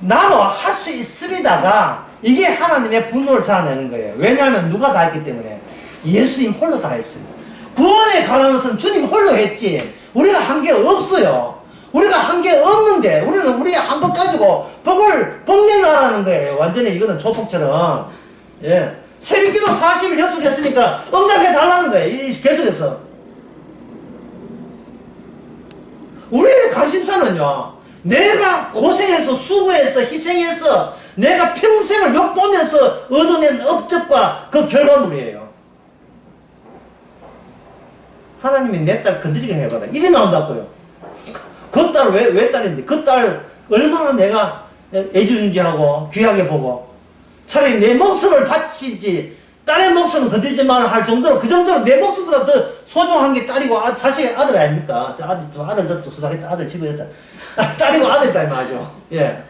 나도 할 수 있습니다가 이게 하나님의 분노를 자아내는 거예요. 왜냐하면 누가 다 했기 때문에 예수님 홀로 다 했어요. 구원에 관한 것은 주님 홀로 했지 우리가 한 게 없어요. 우리가 한 게 없는데 우리는 우리의 한 것 가지고 복을 복내놔라는 거예요. 완전히 이거는 조폭처럼. 예. 새벽기도 40일 연속했으니까 응답해 달라는 거예요. 계속해서. 우리의 관심사는요, 내가 고생해서 수고해서 희생해서 내가 평생을 욕보면서 얻어낸 업적과 그 결과물이에요. 하나님이 내 딸 건드리게 해봐라. 이래 나온다고요. 그 딸 왜 딸인데? 그 딸 얼마나 내가 애지중지하고 귀하게 보고 차라리 내 목숨을 바치지 딸의 목숨을 건드리지 말아 할 정도로 그 정도로 내 목숨보다 더 소중한 게 딸이고 자식의 아들 아닙니까? 아들도 수다했다. 아들 집에 있다. 딸이고 아들이다 이 말이죠. 예.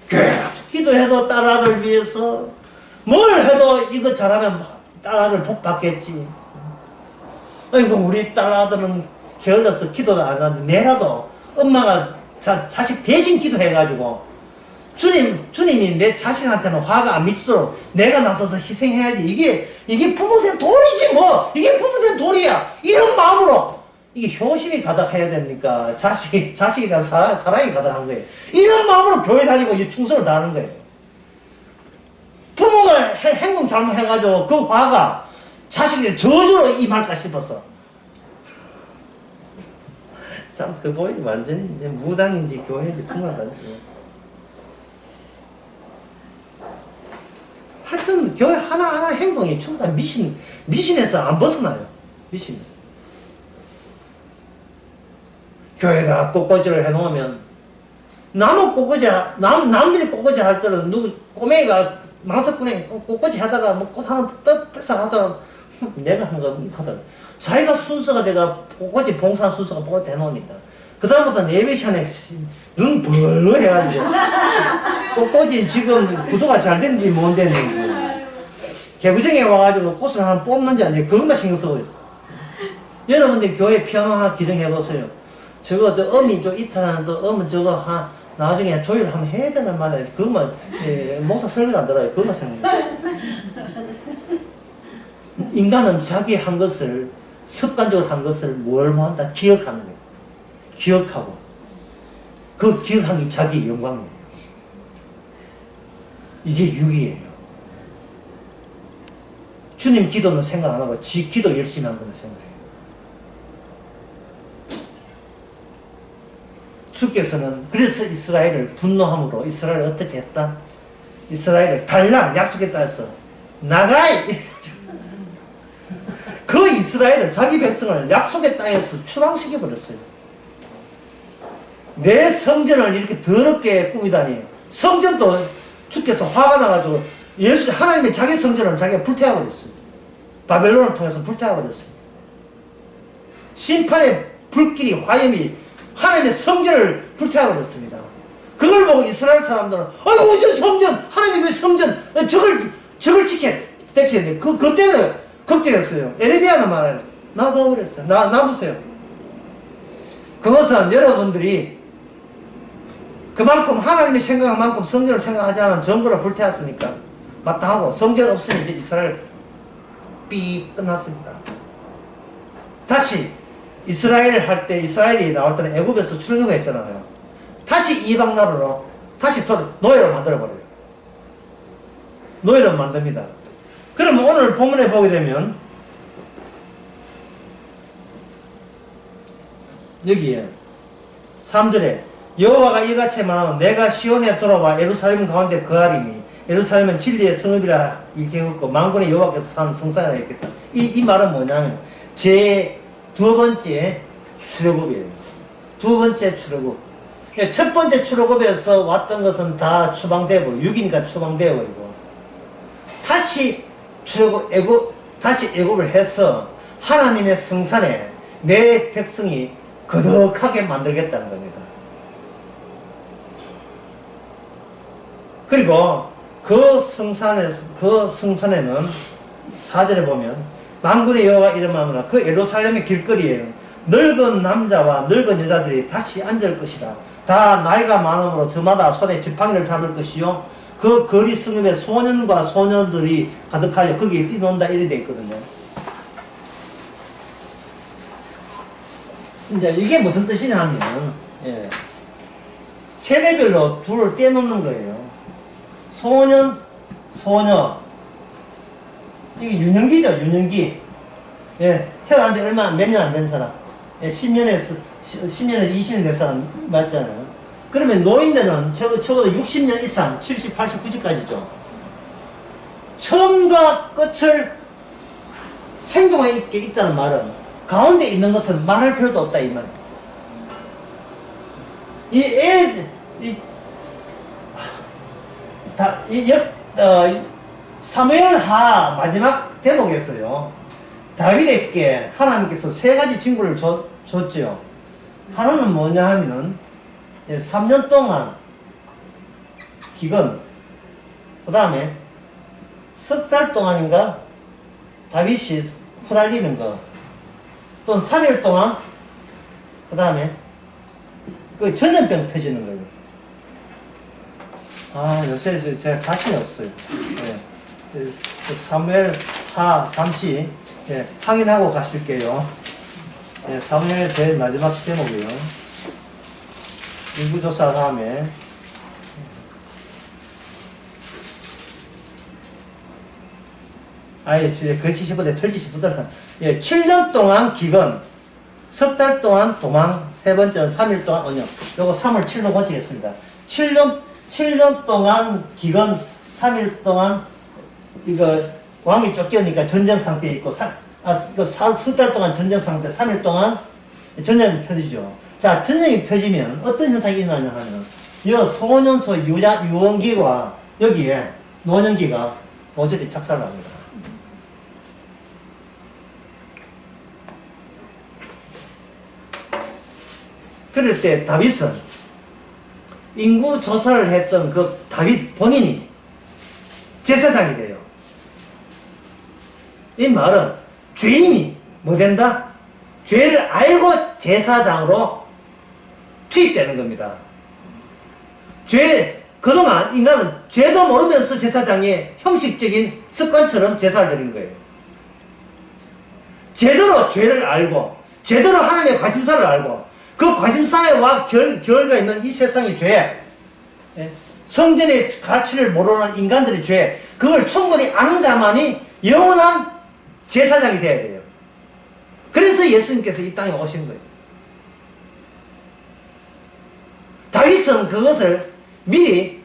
계속 기도해도 딸 아들 위해서 뭘 해도 이거 잘하면 딸 아들 복 받겠지. 아이고 우리 딸 아들은 게을러서 기도도 안 하는데 내라도 엄마가 자식 대신 기도해가지고 주님이 내 자식한테는 화가 안 미치도록 내가 나서서 희생해야지. 이게 부모된 도리지 뭐. 이게 부모된 도리야. 이런 마음으로 이게 효심이 가득해야 됩니까? 자식에 대한 사랑이 가득한 거예요. 이런 마음으로 교회 다니고 충성을 다하는 거예요. 부모가 행동 잘못해가지고 그 화가 자식이 저주로 임할까 싶어서. 참, 그 보이지 완전히 이제 무당인지 교회인지 풍악한지. 하여튼 교회 하나하나 행동이 충분히 미신에서 안 벗어나요. 미신에서. 교회가 꽃꽂이를 해놓으면 남들이 꽃꽂이 할 때는 꼬맹이가 망석꾼에 꽃꽂이 하다가 뭐 꽃 하나 뺏어가서 내가 한 거 이거든. 자기가 순서가 내가 꽃꽂이 봉사 순서가 뭐가 돼놓으니까 그 다음부터는 예배 시간에 눈 벌로 해가지고 꽃꽂이 지금 구도가 잘 됐는지 못 됐는지 개구쟁이에 와가지고 꽃을 하나 뽑는지 아닌지 그것만 신경 쓰고 있어. 여러분들 교회 피아노 하나 기증해보세요. 저거 음이 좀 이탈하는 또 음은 저거 나중에 조율 한번 해야 되는 말이야. 그것만 목사 설교도 안 들어요. 그것만 생각해요. 인간은 자기 한 것을 습관적으로 한 것을 뭘 한다? 기억하는 거예요. 기억하고 그 기억한 게 자기 영광이에요. 이게 육이에요. 주님 기도는 생각 안 하고 지 기도 열심히 한 거는 생각해요. 주께서는 그래서 이스라엘을 분노함으로 이스라엘을 어떻게 했다? 이스라엘을 달라 약속에 따라서 나가이 그 이스라엘을 자기 백성을 약속의 땅에서 추방시켜 버렸어요. 내 성전을 이렇게 더럽게 꾸미다니. 성전도 주께서 화가 나가지고 하나님의 자기 성전을 자기가 불태워버렸어요. 바벨론을 통해서 불태워버렸어요. 심판의 불길이 화염이 하나님의 성전을 불태워버렸습니다. 그걸 보고 이스라엘 사람들은 아이고 저 성전 하나님의 그 성전 저걸 지켜야 돼. 그것 때문에 걱정했어요. 에레미야는 말해요. 놔둬버렸어요. 놔두세요. 그것은 여러분들이 그만큼 하나님의 생각한 만큼 성전을 생각하지 않은 정거로 불태웠으니까 마땅하고 성전 없으면 이제 이스라엘 삐 끝났습니다. 다시 이스라엘 할 때 이스라엘이 나올 때는 애굽에서 출애굽했잖아요. 다시 이방 나라로 다시 노예로 만들어버려요. 노예로 만듭니다. 그러면 오늘 본문에 보게 되면 여기에 3절에 여호와가 이같이 말하면 내가 시온에 돌아와 예루살렘 가운데 거하리니 예루살렘은 진리의 성읍이라 이렇게 했고 만군의 여호와께서 산 성산이라 했겠다. 이 말은 뭐냐면 제 두 번째 출애굽이에요. 두 번째 출애굽. 첫 번째 출애굽에서 왔던 것은 다 추방되고 6이니까 추방되어버리고 다시 다시 애굽을 해서 하나님의 성산에 내 백성이 거덕하게 만들겠다는 겁니다. 그리고 그 성산에는 4절에 보면 만군의 여호와 이름하노라 그 예루살렘의 길거리에 늙은 남자와 늙은 여자들이 다시 앉을 것이다. 다 나이가 많으므로 저마다 손에 지팡이를 잡을 것이요 그 거리 성읍에 소년과 소녀들이 가득하여 거기에 뛰논다 이래 되어 있거든요. 이제 이게 무슨 뜻이냐 하면 세대별로 둘을 떼놓는 거예요. 소년, 소녀. 이게 유년기죠, 유년기. 태어난 지 얼마, 몇 년 안 된 사람. 10년에서 20년 된 사람 맞잖아요. 그러면 노인들은 적어도 60년 이상, 70, 80, 90까지죠. 처음과 끝을 생동하게 있게 있다는 말은 가운데 있는 것은 말할 필요도 없다, 이 말. 사무엘하 마지막 대목에서요. 다윗에게 하나님께서 세 가지 징구를 줬죠. 하나는 뭐냐 하면은 3년 동안 기근, 그 다음에 석 달 동안인가 다윗이 후달리는 거, 또 3일 동안 그 다음에 그 전염병 펴지는 거예요. 요새 제가 자신이 없어요. 사무엘 하 잠시 확인하고 가실게요. 사무엘 제일 마지막 제목이에요. 인구조사 다음에 거치시보다 털지시보다 7년 동안 기근, 석 달 동안 도망, 세 번째는 3일 동안 언역. 요거 3을 7로 고치겠습니다. 7년 동안 기근, 3일 동안 이거 왕이 쫓겨니까 전쟁 상태에 있고 석 달 동안 전쟁 상태, 3일 동안 전쟁이 펴지죠. 자, 전쟁이 펴지면 어떤 현상이 일어나냐 하면 이 소년소 유언기와 여기에 노년기가 모조리 착살을 합니다. 그럴 때 다윗은 인구 조사를 했던 그 다윗 본인이 제사장이 돼요. 이 말은 죄인이 뭐 된다? 죄를 알고 제사장으로 투입되는 겁니다. 그동안 인간은 죄도 모르면서 제사장의 형식적인 습관처럼 제사를 드린 거예요. 제대로 죄를 알고, 제대로 하나님의 관심사를 알고, 그 관심사와 결의가 있는 이 세상의 죄, 성전의 가치를 모르는 인간들의 죄, 그걸 충분히 아는 자만이 영원한 제사장이 되어야 돼요. 그래서 예수님께서 이 땅에 오신 거예요. 다윗은 그것을 미리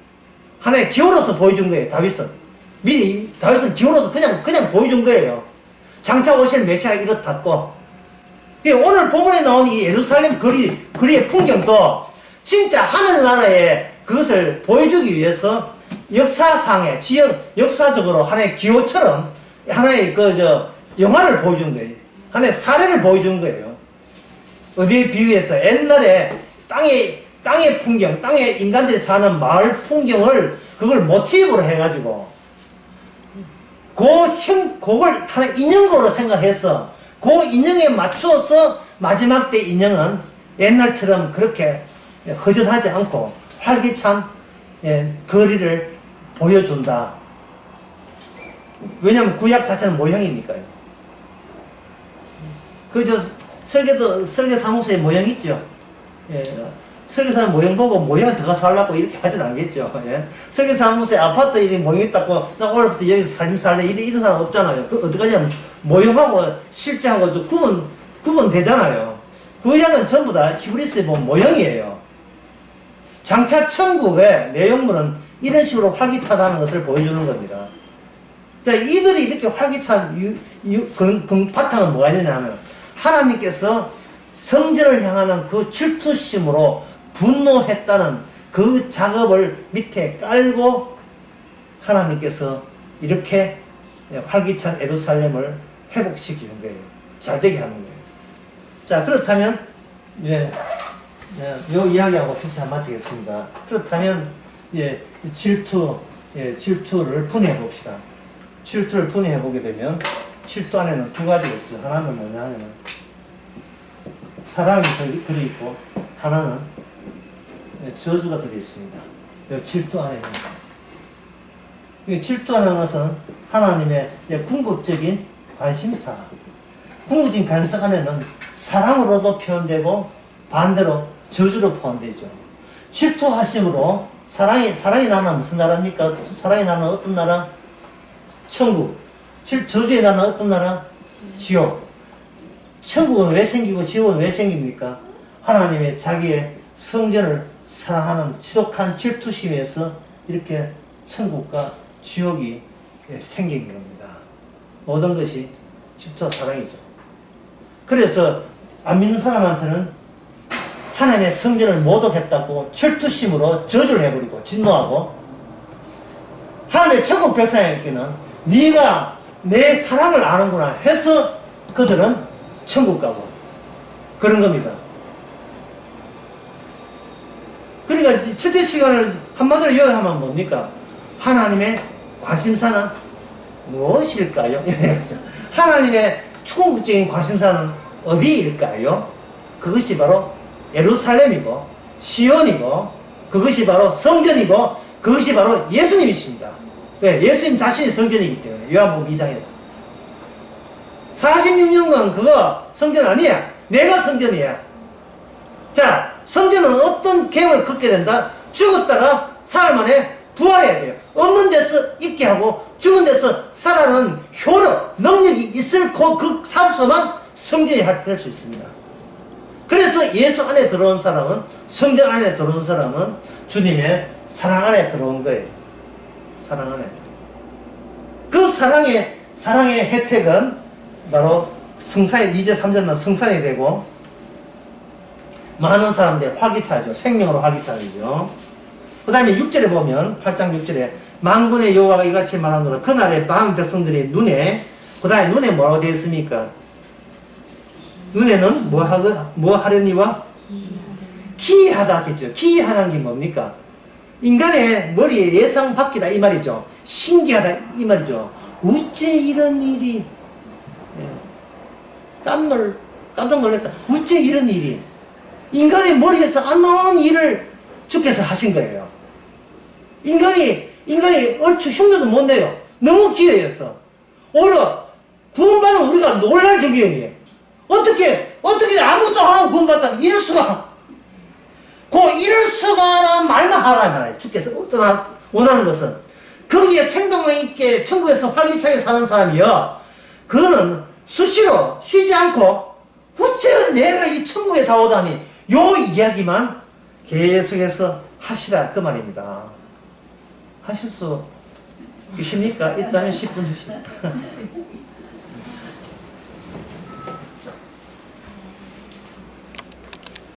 하나의 기호로서 보여준 거예요. 다윗은 기호로서 그냥 보여준 거예요. 장차 오실 메시아가 이렇다고. 오늘 본문에 나온 이 예루살렘 거리의 풍경도 진짜 하늘나라의 그것을 보여주기 위해서 역사상의 역사적으로 하나의 기호처럼 하나의 영화를 보여준 거예요. 하나의 사례를 보여준 거예요. 어디에 비유해서 옛날에 땅의 풍경, 땅에 인간들이 사는 마을 풍경을 그걸 모티브로 해가지고 그걸 하나 인형으로 생각해서 그 인형에 맞추어서 마지막 때 인형은 옛날처럼 그렇게 허전하지 않고 활기찬 거리를 보여준다. 왜냐하면 구약 자체는 모형이니까요. 설계사무소의 모형 있죠. 설계사는 모형 보고 모형을 더 가서 하려고 이렇게 하진 않겠죠. 설계사무소에 아파트 이런 모형 있다고 나 오늘부터 여기서 삶 살래 이런 사람 없잖아요. 그 어떡하냐면 모형하고 실제하고 좀 구분되잖아요. 구약은 전부 다 히브리스에 보면 모형이에요. 장차 천국의 내용물은 이런 식으로 활기차다는 것을 보여주는 겁니다. 이들이 이렇게 활기찬 바탕은 뭐가 있느냐면 하나님께서 성전을 향하는 그 질투심으로 분노했다는 그 작업을 밑에 깔고 하나님께서 이렇게 활기찬 예루살렘을 회복시키는 거예요. 잘되게 하는 거예요. 자, 그렇다면 요 이야기하고 다시 한번 마치겠습니다. 그렇다면 질투를 분해해 봅시다. 질투를 분해해 보게 되면 질투 안에는 두 가지가 있어요. 하나는 뭐냐 하면 사랑이 들어있고 하나는 저주가 들어있습니다. 질투 안에는 질투하는 것은 하나님의 궁극적인 관심사, 궁극적인 관심 안에는 사랑으로도 표현되고 반대로 저주로 포함되죠. 질투하심으로 사랑이 나라는 무슨 나라입니까? 사랑이 나라는 어떤 나라? 천국. 저주의 나라는 어떤 나라? 지옥. 천국은 왜 생기고 지옥은 왜 생깁니까? 하나님의 자기의 성전을 사랑하는 지독한 질투심에서 이렇게 천국과 지옥이 생긴 겁니다. 모든 것이 질투와 사랑이죠. 그래서 안 믿는 사람한테는 하나님의 성전을 모독했다고 질투심으로 저주를 해버리고 진노하고, 하나님의 천국 백성에게는 네가 내 사랑을 아는구나 해서 그들은 천국 가고 그런 겁니다. 그러니까 첫째 시간을 한마디로 요약하면 뭡니까? 하나님의 관심사는 무엇일까요? 하나님의 궁극적인 관심사는 어디일까요? 그것이 바로 예루살렘이고 시온이고 그것이 바로 성전이고 그것이 바로 예수님이십니다. 왜? 예수님 자신이 성전이기 때문에. 요한복음 2장에서 46년간 그거 성전 아니야. 내가 성전이야. 자, 성전은 어떤 계획을 걷게 된다? 죽었다가 사흘 만에 부활해야 돼요. 없는 데서 있게 하고 죽은 데서 살아나는 효력, 능력이 있을 그 사부서만 성전이 될 수 있습니다. 그래서 예수 안에 들어온 사람은, 성전 안에 들어온 사람은 주님의 사랑 안에 들어온 거예요. 사랑 안에. 그 사랑의 혜택은 바로 성산이 2절 3절만 성산이 되고 많은 사람들이 활기차죠. 생명으로 활기차죠. 그 다음에 6절에 보면 8장 6절에 만군의 여호와가 이같이 말하노라. 그날에 방 백성들의 눈에, 그 다음에 눈에 뭐라고 되어 있습니까? 눈에는 뭐 하려니와? 기이하다 하겠죠. 기이하다는 게 뭡니까? 인간의 머리에 예상 밖이다 이 말이죠. 신기하다 이 말이죠. 어째 이런 일이, 깜짝 놀랐다. 어째 이런 일이, 인간의 머리에서 안 나오는 일을 주께서 하신 거예요. 인간이 얼추 흉내도 못 내요. 너무 기회였어. 오히려 구원받은 우리가 놀랄 지경이에요. 어떻게 아무것도 안 하고 구원받다 이럴 수가. 그 이럴 수가 말만 하라 말이에요. 주께서 원하는 것은 거기에 생동력 있게 천국에서 활기차게 사는 사람이요, 그거는 수시로 쉬지 않고 어째 내가 이 천국에 다 오다니, 요 이야기만 계속해서 하시라 그 말입니다. 하실 수 있습니까? 있다면 10분 주시죠.